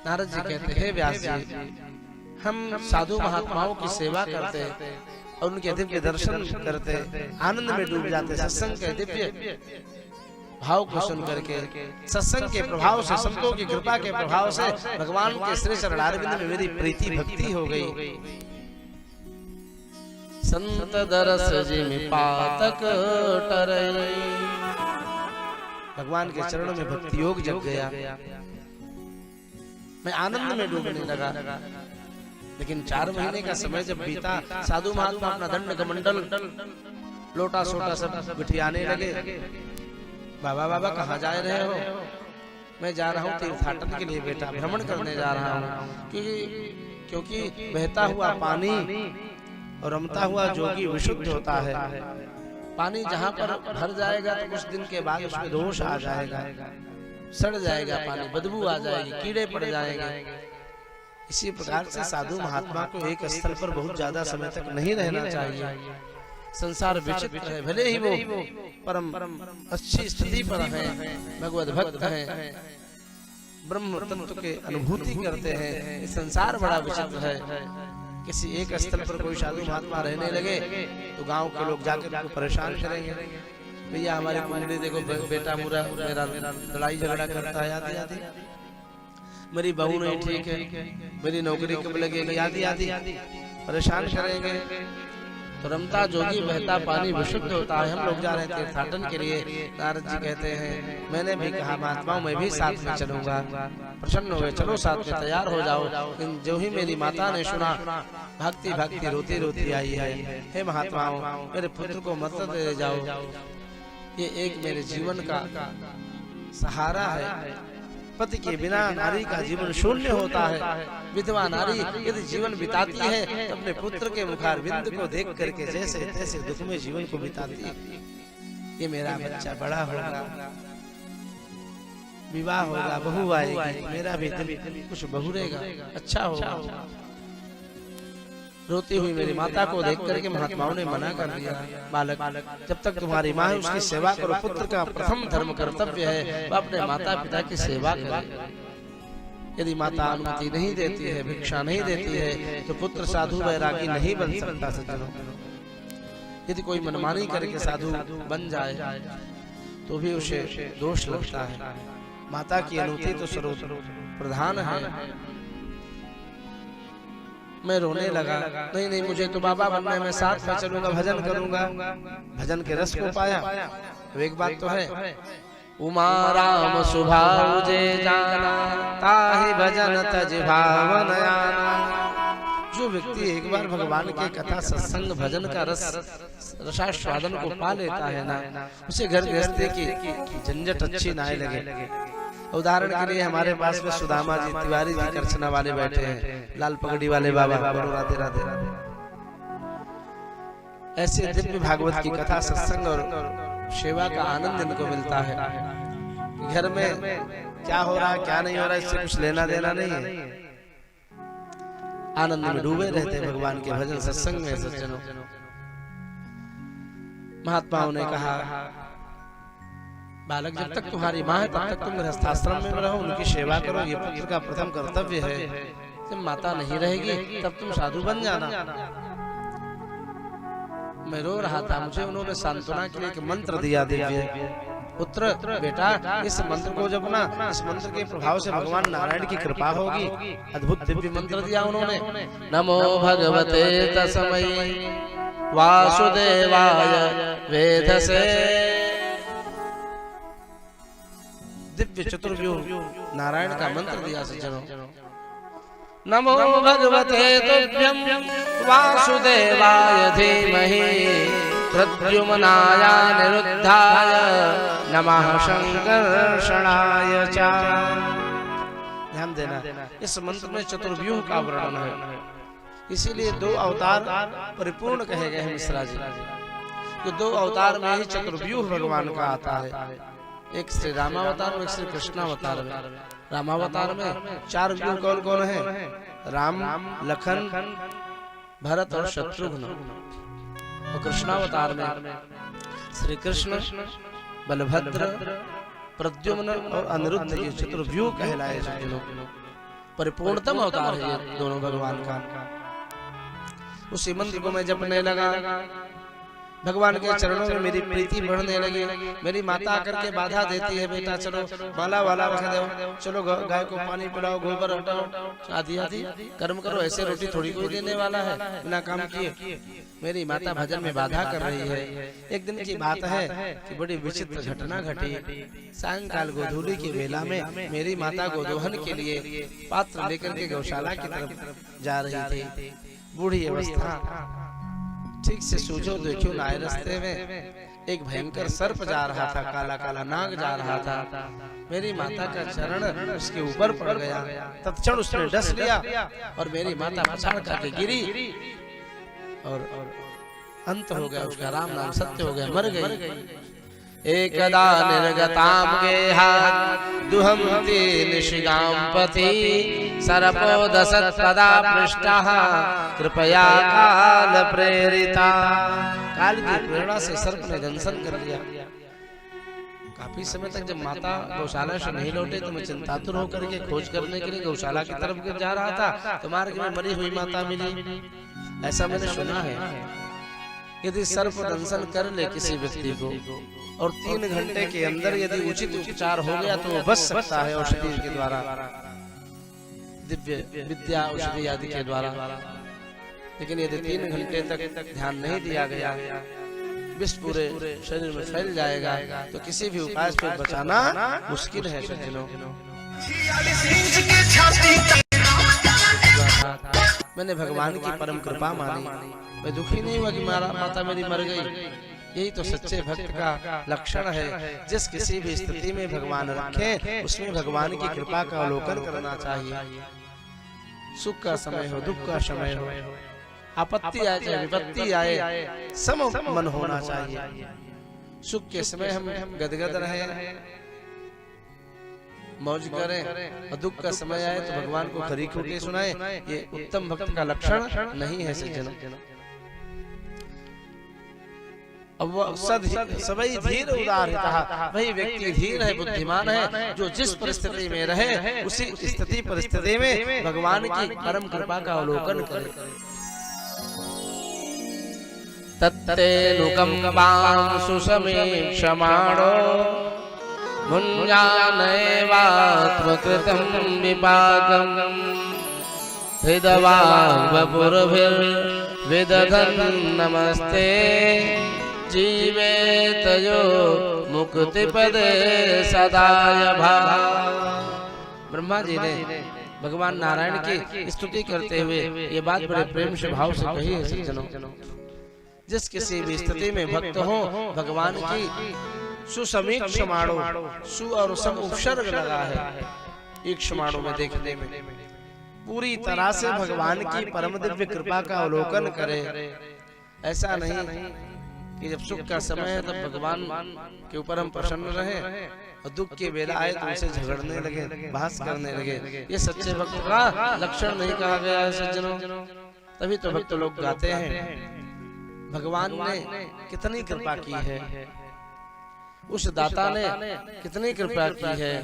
नारद जी कहते हैं व्यास जी, हम साधु महात्माओं की सेवा करते और उनके दिव्य दर्शन करते, आनंद में डूब जाते। सत्संग के दिव्य भाव को सुन करके, सत्संग के प्रभाव से, संतों की कृपा के प्रभाव से भगवान के श्री चरणारविंद में मेरी प्रीति भक्ति हो गई। संत दरस जिमि पातक टरई, भगवान के चरणों में भक्ति योग जग गया, मैं आनंद में डूबने लगा। लेकिन 4 महीने का समय जब बीता, साधु महात्मा अपना दंड कमंडल लोटा सोटा सब बिठियाने लगे। बाबा बाबा कहाँ जा रहे हो? मैं जा रहा हूँ तीर्थाटन के लिए बेटा, भ्रमण करने जा रहा हूँ। क्योंकि बहता हुआ पानी और रमता हुआ जोगी विशुद्ध होता है। पानी जहाँ पर भर जाएगा तो कुछ दिन के बाद उसमें दोष आ जाएगा, सड़ जाएगा पानी, बदबू आ जाएगी, कीड़े पड़ जाएंगे। इसी प्रकार से साधु महात्मा को एक स्थल पर बहुत ज्यादा समय तक नहीं रहना चाहिए। संसार विचित्र है, भले ही वो परम अच्छी स्थिति पर है, भगवत भक्त है, ब्रह्म तत्व के अनुभूति करते हैं। संसार बड़ा विचित्र है। किसी एक स्थल पर कोई साधु महात्मा रहने लगे तो गांव के लोग जाकर उनको परेशान करेंगे। भैया हमारी कुंडली देखो, बेटा मेरा लड़ाई झगड़ा करता है, आदि आदि, मेरी बहू नहीं ठीक है, मेरी नौकरी कब लगेगी, आदि आदि परेशान करेंगे। तो रमता जोगी बहता पानी विशुद्ध होता है। हम लोग जा रहे थे तीर्थाटन के लिए। नारद जी कहते हैं मैंने भी कहा महात्माओं मैं भी साथ में चलूंगा। प्रसन्न हुए, चलो साथ में तैयार हो जाओ। लेकिन जो ही मेरी माता ने सुना, भागती भागती रोती रोती आई है, हे महात्माओं मेरे पुत्र को मत दे जाओ, ये एक मेरे जीवन का सहारा है। पति के बिना नारी का जीवन शून्य होता है। विधवा नारी यदि जीवन बिताती है तो अपने पुत्र के मुखारविंद को देख करके जैसे तैसे दुख में जीवन को बिताती है। ये मेरा बच्चा बड़ा होगा, विवाह होगा, बहू आएगी, मेरा भी दिल कुछ बहुरेगा, अच्छा होगा। रोती हुई मेरी माता को देख करके महात्माओं ने मना कर दिया, बालक जब तक तुम्हारी माँ है उसकी सेवा करो। पुत्र का प्रथम धर्म कर्तव्य है वह अपने माता पिता की सेवा करे। यदि माता अनुमति नहीं देती है, भिक्षा नहीं देती है तो पुत्र साधु वैरागी नहीं बन सकता। सज्जनों, यदि कोई मनमानी करके साधु बन जाए तो भी उसे दोष लगता है। माता की अनुमति तो सर्व प्रधान है। मैं रोने लगा, नहीं नहीं मुझे तो बाबा बनना है, मैं साथ में चलूंगा, भजन करूंगा। भजन के रस को पाया। तो एक बात तो है, उमा राम सुभाव जे जाना, ताहि भजन तज भावन आना। जो व्यक्ति एक बार भगवान के कथा सत्संग भजन का रसास्वादन को पा लेता है ना, उसे घर गृहस्थी की झंझट अच्छी ना लगे। उदाहरण के लिए हमारे पास में सुदामा जी, तिवारी जी, करछना वाले बैठे हैं, लाल पगड़ी वाले बाबा, राधे राधे। ऐसे दिव्य भागवत की कथा सत्संग और सेवा का आनंद इनको मिलता है। घर में क्या हो रहा क्या नहीं हो रहा इससे कुछ लेना देना नहीं है। आनंद में डूबे रहते भगवान के भजन सत्संग में। सज्जनों, महात्माओं ने कहा बालक जब तक तुम्हारी माँ है तब तक तुम गृहस्थाश्रम में रहो, उनकी सेवा करो, ये पुत्र का प्रथम कर्तव्य है। जब माता नहीं रहेगी तब तुम साधु बन जाना। मैं रो रहा था, मुझे उन्होंने सांत्वना के लिए एक मंत्र दिया दिव्य, पुत्र बेटा इस मंत्र को जपना, इस मंत्र के प्रभाव से भगवान नारायण की कृपा होगी। अद्भुत दिव्य मंत्र दिया उन्होंने। नमो भगवते तस्मै वासुदेवाय वेधसे। दिव्य चतुर्व्यूह नारायण का मंत्र दिया सज्जनों। नमो भगवते तुभ्यं वासुदेवाय धीमहि प्रद्युम्नाय निरुद्धाय नमः संकर्षणाय च। ध्यान देना, इस मंत्र में चतुर्व्यूह का वर्णन है, इसीलिए 2 अवतार परिपूर्ण कहे गए हैं मिश्रा जी। तो 2 अवतार में ही चतुर्व्यूह भगवान का आता है, एक श्री रामावतार और एक श्री कृष्णावतार में। रामावतार में 4 व्यूह कौन कौन है? राम, लखन, भरत और शत्रुघ्न। और कृष्णावतार में श्री कृष्ण, बलभद्र, प्रद्युम्न और अनिरुद्ध, ये चतुर्व्यूह कहलाए। परिपूर्णतम अवतार है ये दोनों भगवान का। उसी मंत्र को मैं जपने लगा, भगवान के चरणों में मेरी प्रीति बढ़ने लगी। मेरी माता आकर के बाधा देती है, बेटा चलो माला वाला रख दो, चलो गाय को पानी पिलाओ, गोबर हटाओ, आदि आदि कर्म करो, ऐसे रोटी थोड़ी कोई देने वाला है बिना काम किए। मेरी माता भजन में बाधा कर रही है। एक दिन की बात है कि बड़ी विचित्र घटना घटी। सायंकाल गोधूली की वेला में मेरी माता गोदोहन के लिए पात्र लेकर के गौशाला की तरफ जा रही थी। बूढ़ी अवस्था, ठीक से सूझो देखो ना, रास्ते में एक भयंकर सर्प जा रहा था, काला काला नाग जा रहा था। मेरी माता का चरण उसके ऊपर पड़ गया, तत्क्षण उसने डस लिया और मेरी माता पछाड़ करके गिरी और अंत हो गया उसका, राम नाम सत्य हो गया, मर गई। एकदा निर्गताम गेहा दुहंति निशिगांपति सरपो दशत्पदा पृष्ठः कृपया काल प्रेरिता। काल की प्रेरणा से सर्प ने दंशन कर लिया। काफी समय तक जब माता गौशाला से नहीं लौटे तो मैं चिंतातुर होकर के खोज करने के लिए गौशाला की तरफ जा रहा था, तो मार्ग में मरी हुई माता मिली। ऐसा मैंने सुना है, यदि सर्प दंशन कर ले किसी व्यक्ति को और 3 घंटे के अंदर यदि उचित उपचार हो गया तो वो बच सकता है औषधि के द्वारा, दिव्य विद्या औषधि आदि के द्वारा। लेकिन यदि 3 घंटे तक ध्यान नहीं दिया गया, विष पूरे शरीर में फैल जाएगा, तो किसी भी उपाय से बचाना मुश्किल है सज्जनों। मैंने भगवान की परम कृपा मानी, मैं दुखी नहीं हुआ कि माता मेरी मर गई। यही तो सच्चे भक्त का लक्षण है। जिस किसी भी स्थिति में भगवान रखे उसमें भगवान की कृपा का अवलोकन करना चाहिए। सुख का समय हो, दुख का समय हो, आपत्ति आए चाहे विपत्ति आए, सम मन होना चाहिए। सुख के समय हम गदगद रहे, मौज करें, और दुख का समय आए तो भगवान को खरी खोटी सुनाए, ये उत्तम भक्त का लक्षण नहीं है सज्जनों। अब वो सभी धीर उदार कहा, वही व्यक्ति धीर है, बुद्धिमान है, जो जिस परिस्थिति में रहे उसी स्थिति परिस्थिति में भगवान की परम कृपा का अवलोकन करे। तत्तेनुकंपां सुसमीक्षमाणो मुञ्जानैवात्मकृतं विपाकम् हृदवाग्वपुरभिर्विदधन् नमस्ते जीवेतयो मुक्तिपदे सदाय भाव। ब्रह्मा जी ने भगवान नारायण की स्तुति करते हुए ये बात बड़े प्रेम से भाव से कही है सज्जनों। जिस किसी भी स्थिति में भक्त हो, भगवान की सुसमीक्षमाणो, सु और सम उपसर्ग लगा है ईक्षमाणो में देखने में, पूरी तरह से भगवान की परम दिव्य कृपा का अवलोकन करे। ऐसा नहीं कि जब सुख का समय है तब भगवान के ऊपर हम प्रसन्न रहे और दुख के बेला आए तो उसे झगड़ने लगे, बहस करने लगे। ये सच्चे भक्त का लक्षण नहीं कहा गया है सज्जनों। तभी तो भक्त लोग गाते हैं भगवान ने कितनी कृपा की है, उस दाता ने कितनी कृपा की है।